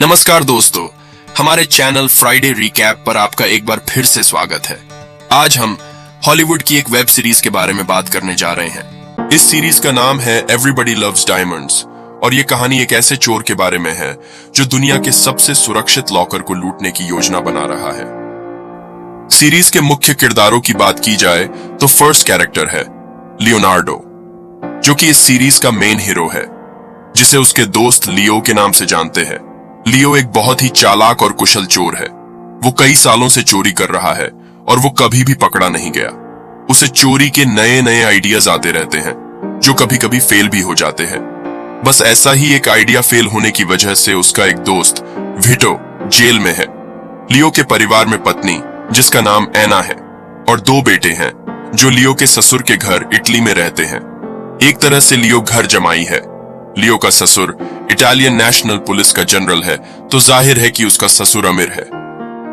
नमस्कार दोस्तों, हमारे चैनल फ्राइडे रिकैप पर आपका एक बार फिर से स्वागत है। आज हम हॉलीवुड की एक वेब सीरीज के बारे में बात करने जा रहे हैं। इस सीरीज का नाम है एवरीबॉडी लव्स डायमंड्स और ये कहानी एक ऐसे चोर के बारे में है जो दुनिया के सबसे सुरक्षित लॉकर को लूटने की योजना बना रहा है। सीरीज के मुख्य किरदारों की बात की जाए तो फर्स्ट कैरेक्टर है लियोनार्डो, जो कि इस सीरीज का मेन हीरो है, जिसे उसके दोस्त लियो के नाम से जानते हैं। लियो एक बहुत ही चालाक और कुशल चोर है। वो कई सालों से चोरी कर रहा है और वो कभी भी पकड़ा नहीं गया। उसे चोरी के नए नए आइडियाज आते रहते हैं जो कभी कभी फेल भी हो जाते हैं। बस ऐसा ही एक आइडिया फेल होने की वजह से उसका एक दोस्त विटो जेल में है। लियो के परिवार में पत्नी जिसका नाम एना है और दो बेटे हैं जो लियो के ससुर के घर इटली में रहते हैं। एक तरह से लियो घर जमाई है। लियो का ससुर इटालियन नेशनल पुलिस का जनरल है, तो जाहिर है कि उसका ससुर अमीर है।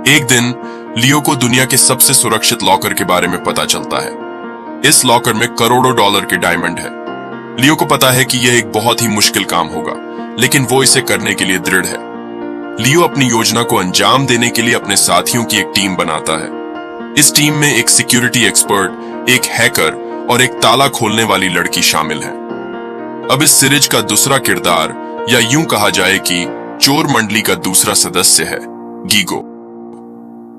एक दिन लियो को दुनिया के सबसे सुरक्षित लॉकर के बारे में पता चलता है। इस लॉकर में करोड़ों डॉलर के डायमंड है। लियो को पता है कि यह एक बहुत ही मुश्किल काम होगा, लेकिन वो इसे करने के लिए दृढ़ है। लियो अपनी योजना को अंजाम देने के लिए अपने साथियों की एक टीम बनाता है। इस टीम में एक सिक्योरिटी एक्सपर्ट, एक हैकर और एक ताला खोलने वाली लड़की शामिल है। अब इस सीरीज का दूसरा किरदार, या यूं कहा जाए कि चोर मंडली का दूसरा सदस्य है गीगो।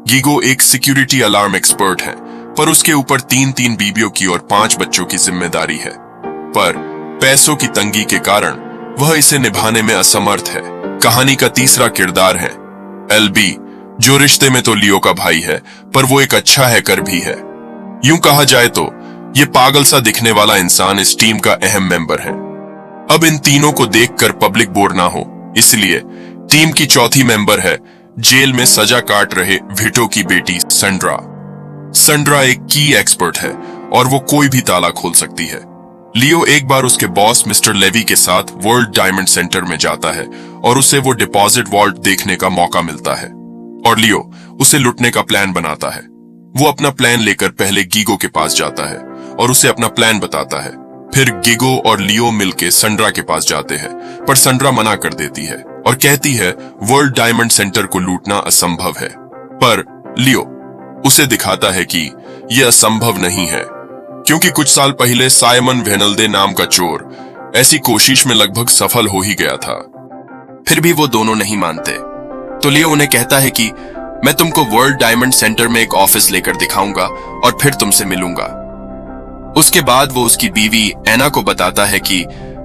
गीगो एक सिक्योरिटी अलार्म एक्सपर्ट है, पर उसके ऊपर तीन बीवियों की और 5 बच्चों की जिम्मेदारी है। पर पैसों की तंगी के कारण वह इसे निभाने में असमर्थ है। कहानी का तीसरा किरदार है एलबी, जो रिश्ते में तो लियो का भाई है, पर वो एक अच्छा हैकर भी है। यूं कहा जाए तो ये पागल सा दिखने वाला इंसान इस टीम का अहम मेंबर है। अब इन तीनों को देखकर पब्लिक बोर ना हो, इसलिए टीम की चौथी मेंबर है जेल में सजा काट रहे विटो की बेटी संड्रा। संड्रा एक की एक्सपर्ट है और वो कोई भी ताला खोल सकती है। लियो एक बार उसके बॉस मिस्टर लेवी के साथ वर्ल्ड डायमंड सेंटर में जाता है और उसे वो डिपॉजिट वॉल्ट देखने का मौका मिलता है और लियो उसे लुटने का प्लान बनाता है। वो अपना प्लान लेकर पहले गीगो के पास जाता है और उसे अपना प्लान बताता है। फिर गीगो और लियो मिलके संड्रा के पास जाते हैं, पर संड्रा मना कर देती है और कहती है वर्ल्ड डायमंड सेंटर को लूटना असंभव है। पर लियो उसे दिखाता है कि यह असंभव नहीं है, क्योंकि कुछ साल पहले साइमन वेनल्डे नाम का चोर ऐसी कोशिश में लगभग सफल हो ही गया था। फिर भी वो दोनों नहीं मानते, तो लियो उन्हें कहता है कि मैं तुमको वर्ल्ड डायमंड सेंटर में एक ऑफिस लेकर दिखाऊंगा और फिर तुमसे मिलूंगा। उसके बाद वो उसकी बीवी एना को बताता है कि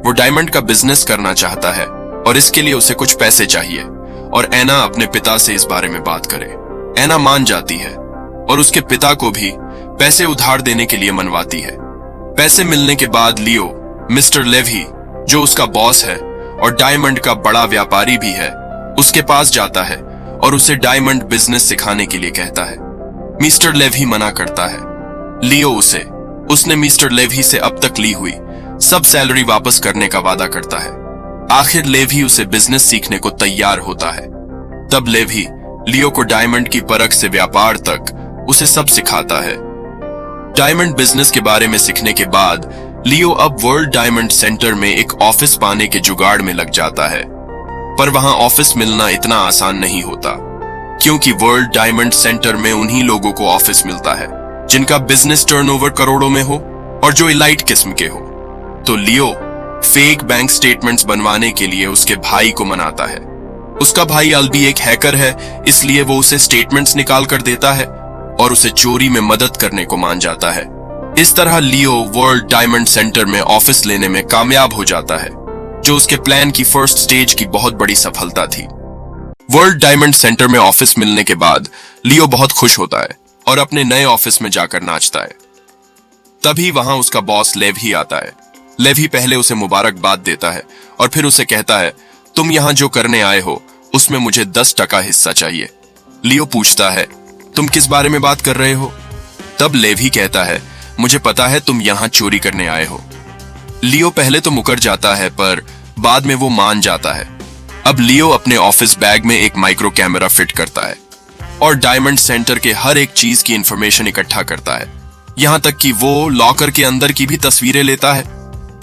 वो डायमंड का बिजनेस करना चाहता है और इसके लिए उसे कुछ पैसे चाहिए और एना अपने पिता से इस बारे में बात करे। एना मान जाती है और उसके पिता को भी पैसे उधार देने के लिए मनवाती है। पैसे मिलने के बाद लियो मिस्टर लेवी, जो उसका बॉस है और डायमंड का बड़ा व्यापारी भी है, उसके पास जाता है और उसे डायमंड बिजनेस सिखाने के लिए कहता है। मिस्टर लेवी मना करता है। लियो उसने मिस्टर लेवी से अब तक ली हुई सब सैलरी वापस करने का वादा करता है। आखिर लेवी उसे बिजनेस सीखने को तैयार होता है। तब लेवी लियो को डायमंड की परख से व्यापार तक उसे सब सिखाता है। डायमंड बिजनेस के बारे में सीखने के बाद लियो अब वर्ल्ड डायमंड सेंटर में एक ऑफिस पाने के जुगाड़ में लग जाता है। पर वहां ऑफिस मिलना इतना आसान नहीं होता, क्योंकि वर्ल्ड डायमंड सेंटर में उन्हीं लोगों को ऑफिस मिलता है जिनका बिजनेस टर्नओवर करोड़ों में हो और जो इलाइट किस्म के हो। तो लियो फेक बैंक स्टेटमेंट्स बनवाने के लिए उसके भाई को मनाता है। उसका भाई अल्बी एक हैकर है, इसलिए वो उसे स्टेटमेंट्स निकाल कर देता है और उसे चोरी में मदद करने को मान जाता है। इस तरह लियो वर्ल्ड डायमंड सेंटर में ऑफिस लेने में कामयाब हो जाता है, जो उसके प्लान की फर्स्ट स्टेज की बहुत बड़ी सफलता थी। वर्ल्ड डायमंड सेंटर में ऑफिस मिलने के बाद लियो बहुत खुश होता है और अपने नए ऑफिस में जाकर नाचता है। तभी वहां उसका बॉस लेवी आता है। लेवी पहले उसे मुबारकबाद देता है और फिर उसे कहता है, तुम यहां जो करने आए हो उसमें मुझे 10% हिस्सा चाहिए। लियो पूछता है, तुम किस बारे में बात कर रहे हो? तब लेवी कहता है, मुझे पता है तुम यहां चोरी करने आए हो। लियो पहले तो मुकर जाता है, पर बाद में वो मान जाता है। अब लियो अपने ऑफिस बैग में एक माइक्रो कैमरा फिट करता है और डायमंड सेंटर के हर एक चीज की इंफॉर्मेशन इकट्ठा करता है, यहां तक कि वो लॉकर के अंदर की भी तस्वीरें लेता है।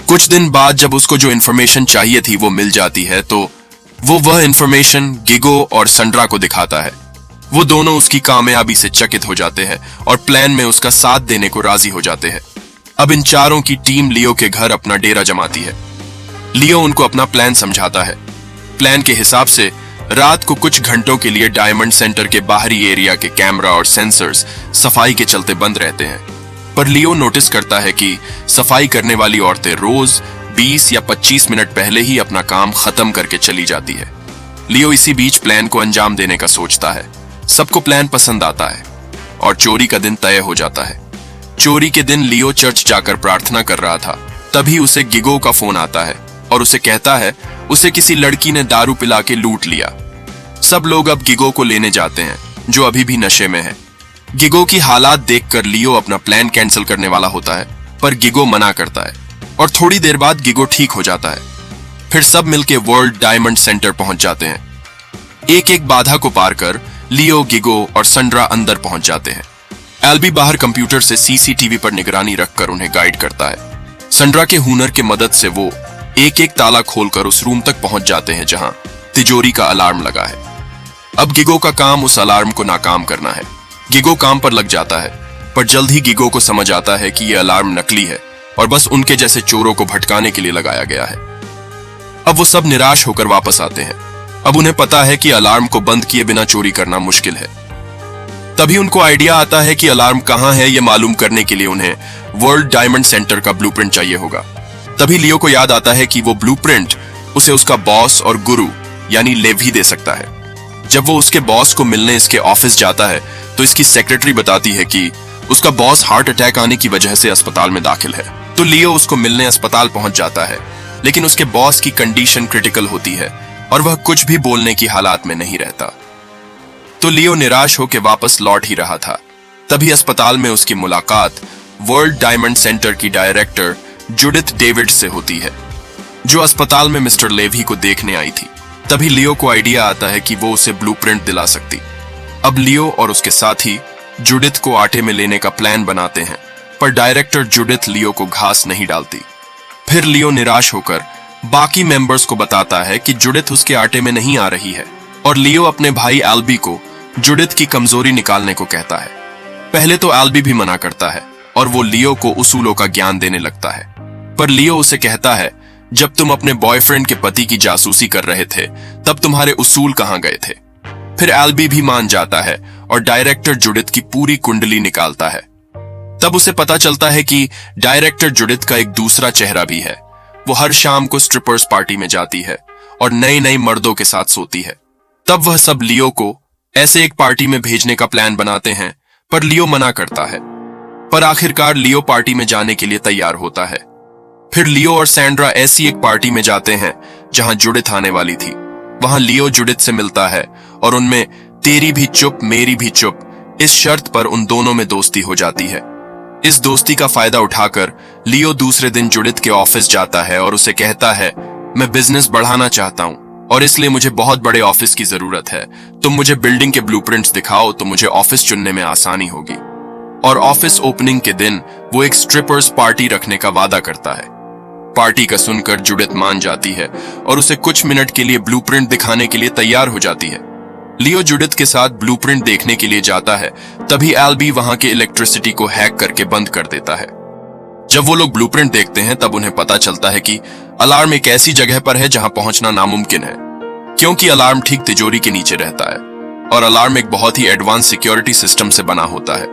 कुछ दिन बाद जब उसको जो इंफॉर्मेशन चाहिए थी वो मिल जाती है, तो वो वह इंफॉर्मेशन गिगो और संड्रा को दिखाता है। वो दोनों उसकी कामयाबी से चकित हो जाते हैं और प्लान में उसका साथ देने को राजी हो जाते हैं। अब इन चारों की टीम लियो के घर अपना डेरा जमाती है। लियो उनको अपना प्लान समझाता है। प्लान के हिसाब से रात को कुछ घंटों के लिए डायमंड सेंटर के बाहरी एरिया के कैमरा और सेंसर्स सफाई के चलते बंद रहते हैं, पर लियो नोटिस करता है कि सफाई करने वाली औरतें रोज 20 या 25 मिनट पहले ही अपना काम खत्म करके चली जाती है। लियो इसी बीच प्लान को अंजाम देने का सोचता है। सबको प्लान पसंद आता है और चोरी का दिन तय हो जाता है। चोरी के दिन लियो चर्च जाकर प्रार्थना कर रहा था, तभी उसे गिगो का फोन आता है और उसे कहता है उसे किसी लड़की ने दारू पिला के लूट लिया। सब लोग अब गिगो को लेने जाते हैं, जो अभी भी नशे में है। गिगो की हालात देखकर लियो अपना प्लान कैंसिल करने वाला होता है, पर गिगो मना करता है और थोड़ी देर बाद गिगो ठीक हो जाता है। फिर सब मिलके वर्ल्ड डायमंड सेंटर पहुंच जाते हैं। एक एक बाधा को पार कर लियो, गिगो और संड्रा अंदर पहुंच जाते हैं। एल्बी बाहर कंप्यूटर से सीसीटीवी पर निगरानी रखकर उन्हें गाइड करता है। संड्रा के हुनर के मदद से वो एक एक ताला खोलकर उस रूम तक पहुंच जाते हैं जहां तिजोरी का अलार्म लगा है। अब गिगो का काम उस अलार्म को नाकाम करना है। गिगो काम पर लग जाता है, पर जल्द ही गिगो को समझ आता है कि यह अलार्म नकली है और बस उनके जैसे चोरों को भटकाने के लिए लगाया गया है। अब वो सब निराश होकर वापस आते हैं। अब उन्हें पता है कि अलार्म को बंद किए बिना चोरी करना मुश्किल है। तभी उनको आइडिया आता है कि अलार्म कहां है, यह मालूम करने के लिए उन्हें वर्ल्ड डायमंड सेंटर का ब्लूप्रिंट चाहिए होगा। तभी लियो को याद आता है कि वो ब्लूप्रिंट उसे उसका बॉस और गुरु यानी लेवी दे सकता है। जब वो उसके बॉस को मिलने इसके ऑफिस जाता है तो इसकी सेक्रेटरी बताती है कि उसका बॉस हार्ट अटैक आने की वजह से अस्पताल में दाखिल है। तो लियो उसको मिलने अस्पताल पहुंच जाता है, लेकिन उसके बॉस की कंडीशन क्रिटिकल होती है और वह कुछ भी बोलने की हालात में नहीं रहता। तो लियो निराश होकर वापस लौट ही रहा था। तभी अस्पताल में उसकी मुलाकात वर्ल्ड डायमंड सेंटर की डायरेक्टर जुडिथ डेविड से होती है, जो अस्पताल में मिस्टर लेवी को देखने आई थी। तभी लियो को आइडिया आता है कि वो उसे ब्लूप्रिंट दिला सकती। अब लियो और उसके साथी जुडिथ को आटे में लेने का प्लान बनाते हैं, पर डायरेक्टर जुडिथ लियो को घास नहीं डालती। फिर लियो निराश होकर बाकी मेंबर्स को बताता है कि जुडिथ उसके आटे में नहीं आ रही है और लियो अपने भाई एल्बी को जुडिथ की कमजोरी निकालने को कहता है। पहले तो एल्बी भी मना करता है और वो लियो को उसूलों का ज्ञान देने लगता है, पर लियो उसे कहता है जब तुम अपने बॉयफ्रेंड के पति की जासूसी कर रहे थे तब तुम्हारे उसूल कहां गए थे। फिर एल्बी भी मान जाता है और डायरेक्टर जुडिथ की पूरी कुंडली निकालता है। तब उसे पता चलता है कि डायरेक्टर जुडिथ का एक दूसरा चेहरा भी है। वो हर शाम को स्ट्रिपर्स पार्टी में जाती है और नए नए मर्दों के साथ सोती है। तब वह सब लियो को ऐसे एक पार्टी में भेजने का प्लान बनाते हैं, पर लियो मना करता है। पर आखिरकार लियो पार्टी में जाने के लिए तैयार होता है। फिर लियो और सैंड्रा ऐसी एक पार्टी में जाते हैं जहां जुडिथ आने वाली थी। वहां लियो जुडिथ से मिलता है और उनमें तेरी भी चुप मेरी भी चुप इस शर्त पर उन दोनों में दोस्ती हो जाती है। इस दोस्ती का फायदा उठाकर लियो दूसरे दिन जुडिथ के ऑफिस जाता है और उसे कहता है मैं बिजनेस बढ़ाना चाहता हूं और इसलिए मुझे बहुत बड़े ऑफिस की जरूरत है। तुम मुझे बिल्डिंग के ब्लूप्रिंट्स दिखाओ तो मुझे ऑफिस चुनने में आसानी होगी। और ऑफिस ओपनिंग के दिन वो एक स्ट्रिपर्स पार्टी रखने का वादा करता है। पार्टी का सुनकर जुडिथ मान जाती है और उसे कुछ मिनट के लिए ब्लूप्रिंट दिखाने के लिए तैयार हो जाती है। लियो जुडिथ के साथ ब्लूप्रिंट देखने के लिए जाता है, तभी एल्बी वहां के इलेक्ट्रिसिटी को हैक करके बंद कर देता है। जब वो लोग ब्लूप्रिंट देखते हैं तब उन्हें पता चलता है कि अलार्म एक ऐसी जगह पर है जहां पहुंचना नामुमकिन है, क्योंकि अलार्म ठीक तिजोरी के नीचे रहता है और अलार्म एक बहुत ही एडवांस सिक्योरिटी सिस्टम से बना होता है,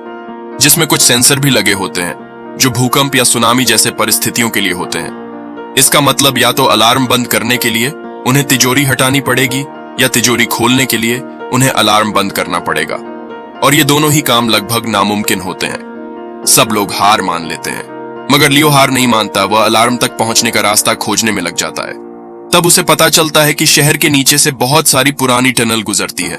जिसमें कुछ सेंसर भी लगे होते हैं जो भूकंप या सुनामी जैसे परिस्थितियों के लिए होते हैं। इसका मतलब या तो अलार्म बंद करने के लिए उन्हें तिजोरी हटानी पड़ेगी या तिजोरी खोलने के लिए उन्हें अलार्म बंद करना पड़ेगा, और ये दोनों ही काम लगभग नामुमकिन होते हैं। सब लोग हार मान लेते हैं, मगर लियो हार नहीं मानता। वह अलार्म तक पहुंचने का रास्ता खोजने में लग जाता है। तब उसे पता चलता है कि शहर के नीचे से बहुत सारी पुरानी टनल गुजरती है।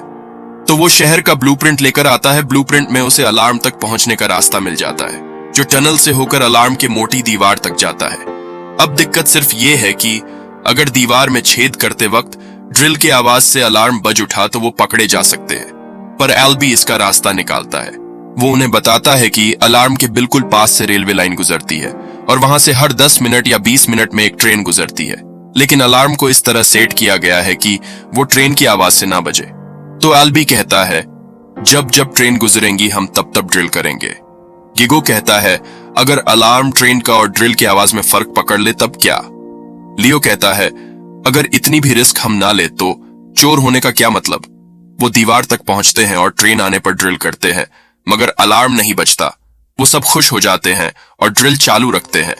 तो वो शहर का ब्लूप्रिंट लेकर आता है। ब्लूप्रिंट में उसे अलार्म तक पहुंचने का रास्ता मिल जाता है, जो टनल से होकर अलार्म की मोटी दीवार तक जाता है। अब दिक्कत सिर्फ ये है कि अगर दीवार में छेद करते वक्त ड्रिल की आवाज से अलार्म बज उठा तो वो पकड़े जा सकते हैं, पर एल्बी इसका रास्ता निकालता है। वो उन्हें बताता है कि अलार्म के बिल्कुल पास से रेलवे लाइन गुजरती है और वहां से हर 10 मिनट या 20 मिनट में एक ट्रेन गुजरती है, लेकिन अलार्म को इस तरह सेट किया गया है कि वो ट्रेन की आवाज से ना बजे। तो एल्बी कहता है, जब जब ट्रेन गुजरेंगी हम तब तब ड्रिल करेंगे। गिगो कहता है, अगर अलार्म ट्रेन का और ड्रिल की आवाज में फर्क पकड़ ले तब क्या? लियो कहता है, अगर इतनी भी रिस्क हम ना ले तो चोर होने का क्या मतलब? वो दीवार तक पहुंचते हैं और ट्रेन आने पर ड्रिल करते हैं, मगर अलार्म नहीं बजता। वो सब खुश हो जाते हैं और ड्रिल चालू रखते हैं।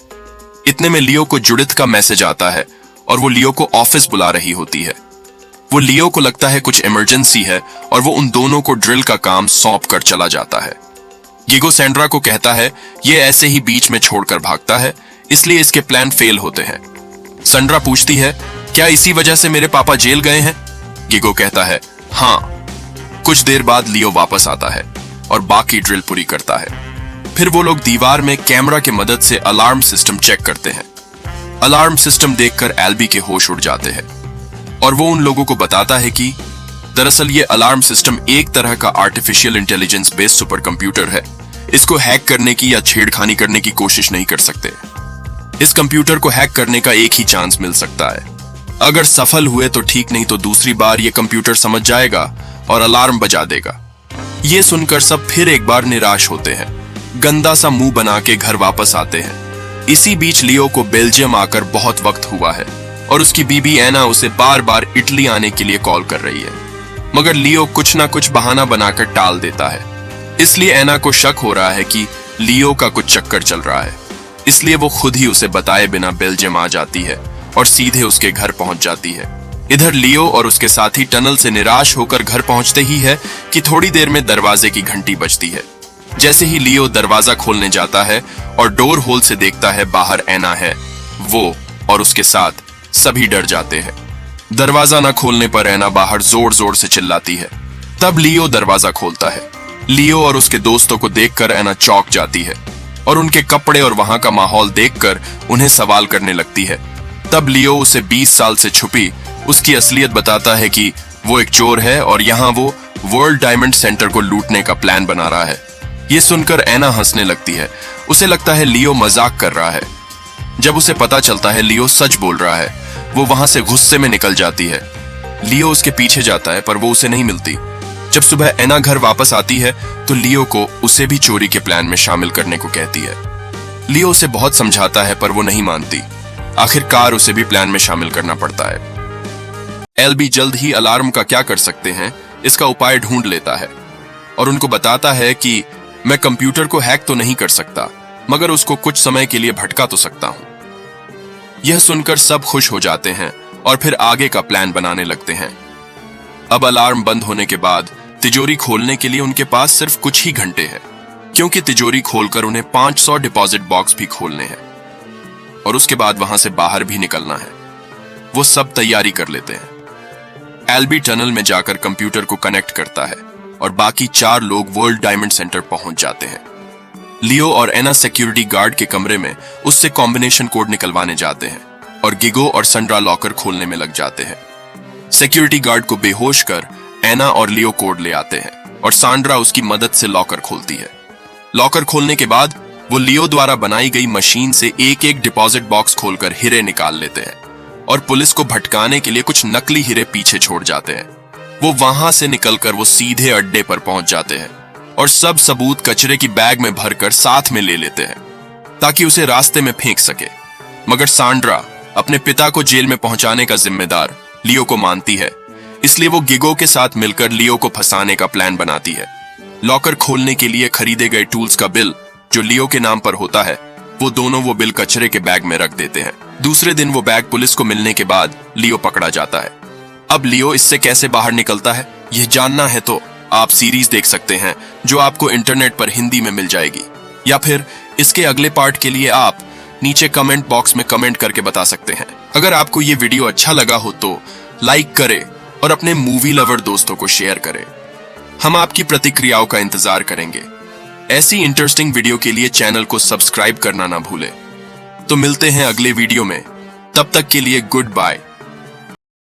इतने में लियो को जुडिथ का मैसेज आता है और वो लियो को ऑफिस बुला रही होती है। वो लियो को लगता है कुछ इमरजेंसी है और वो उन दोनों को ड्रिल का काम सौंप कर चला जाता है। गिगो सैंड्रा को कहता है, ये ऐसे ही बीच में छोड़कर भागता है, इसलिए इसके प्लान फेल होते हैं। सैंड्रा पूछती है, क्या इसी वजह से मेरे पापा जेल गए हैं? गिगो कहता है, हाँ। कुछ देर बाद लियो वापस आता है और बाकी ड्रिल पूरी करता है। फिर वो लोग दीवार में कैमरा की मदद से अलार्म सिस्टम चेक करते हैं। अलार्म सिस्टम देखकर एल्बी के होश उड़ जाते हैं और वो उन लोगों को बताता है कि दरअसल ये अलार्म सिस्टम एक तरह का artificial intelligence based super computer है। इसको हैक करने की या छेड़खानी करने की कोशिश नहीं कर सकते। इस कंप्यूटर को हैक करने का एक ही चांस मिल सकता है। अगर सफल हुए तो ठीक, नहीं तो दूसरी बार ये कंप्यूटर समझ जाएगा और अलार्म बजा देगा। ये सुनकर सब फिर एक बार निराश होते हैं, गंदा सा मुंह बना के घर वापस आते हैं। इसी बीच लियो को बेल्जियम आकर बहुत वक्त हुआ है और उसकी बीबी एना उसे बार बार इटली आने के लिए कॉल कर रही है, मगर लियो कुछ ना कुछ बहाना बनाकर टाल देता है। इसलिए एना को शक हो रहा है कि लियो का कुछ चक्कर चल रहा है, इसलिए वो खुद ही उसे बताए बिना बेल्जियम आ जाती है और सीधे उसके घर पहुंच जाती है। इधर लियो और उसके साथी टनल से निराश होकर घर पहुंचते ही है कि थोड़ी देर में दरवाजे की घंटी बजती है। जैसे ही लियो दरवाजा खोलने जाता है और डोर होल से देखता है बाहर एना है, वो और उसके साथ सभी डर जाते हैं। दरवाजा न खोलने पर एना बाहर जोर जोर से चिल्लाती है। तब लियो दरवाजा खोलता है। लियो और उसके दोस्तों को देखकर एना चौंक जाती है और उनके कपड़े और वहां का माहौल देखकर उन्हें सवाल करने लगती है। तब लियो उसे 20 साल से छुपी उसकी असलियत बताता है कि वो एक चोर है और यहाँ वो वर्ल्ड डायमंड सेंटर को लूटने का प्लान बना रहा है। ये सुनकर एना हंसने लगती है। उसे लगता है लियो मजाक कर रहा है। जब उसे पता चलता है लियो सच बोल रहा है, वो वहां से गुस्से में निकल जाती है। लियो उसके पीछे जाता है पर वो उसे नहीं मिलती। जब सुबह एना घर वापस आती है तो लियो को उसे भी चोरी के प्लान में शामिल करने को कहती है। लियो उसे बहुत समझाता है पर वो नहीं मानती। आखिरकार उसे भी प्लान में शामिल करना पड़ता है। एल्बी जल्द ही अलार्म का क्या कर सकते हैं इसका उपाय ढूंढ लेता है और उनको बताता है कि मैं कंप्यूटर को हैक तो नहीं कर सकता, मगर उसको कुछ समय के लिए भटका तो सकता हूं। यह सुनकर सब खुश हो जाते हैं और फिर आगे का प्लान बनाने लगते हैं। अब अलार्म बंद होने के बाद तिजोरी खोलने के लिए उनके पास सिर्फ कुछ ही घंटे हैं, क्योंकि तिजोरी खोलकर उन्हें 500 डिपॉजिट बॉक्स भी खोलने हैं और उसके बाद वहां से बाहर भी निकलना है। वो सब तैयारी कर लेते हैं। एल्बी टनल में जाकर कंप्यूटर को कनेक्ट करता है और बाकी 4 लोग वर्ल्ड डायमंड सेंटर पहुंच जाते हैं। लियो और एना सिक्योरिटी गार्ड के कमरे में उससे कॉम्बिनेशन कोड निकलवाने जाते हैं और गिगो और सैंड्रा लॉकर खोलने में लग जाते हैं। सिक्योरिटी गार्ड को बेहोश कर एना और लियो कोड ले आते हैं और सैंड्रा उसकी मदद से लॉकर खोलती है। लॉकर खोलने के बाद वो लियो द्वारा बनाई गई मशीन से एक एक डिपॉजिट बॉक्स खोलकर हीरे निकाल लेते हैं और पुलिस को भटकाने के लिए कुछ नकली हीरे पीछे छोड़ जाते हैं। वो वहां से निकलकर वो सीधे अड्डे पर पहुंच जाते हैं और सब सबूत कचरे की बैग में भरकर साथ में ले लेते हैं ताकि उसे रास्ते में फेंक सके। मगर सैंड्रा अपने पिता को जेल में पहुंचाने का जिम्मेदार लियो को मानती है, इसलिए वो गिगो के साथ मिलकर लियो को फंसाने का प्लान बनाती है। लॉकर खोलने के लिए खरीदे गए टूल्स का बिल जो लियो के नाम पर होता है, वो बिल कचरे के बैग में रख देते हैं। दूसरे दिन वो बैग पुलिस को मिलने के बाद लियो पकड़ा जाता है। अब लियो इससे कैसे बाहर निकलता है यह जानना है तो आप सीरीज देख सकते हैं जो आपको इंटरनेट पर हिंदी में मिल जाएगी, या फिर इसके अगले पार्ट के लिए आप नीचे कमेंट बॉक्स में कमेंट करके बता सकते हैं। अगर आपको ये वीडियो अच्छा लगा हो तो लाइक करें और अपने मूवी लवर दोस्तों को शेयर करें। हम आपकी प्रतिक्रियाओं का इंतजार करेंगे। ऐसी इंटरेस्टिंग वीडियो के लिए चैनल को सब्सक्राइब करना ना भूलें। तो मिलते हैं अगले वीडियो में, तब तक के लिए गुड बाय।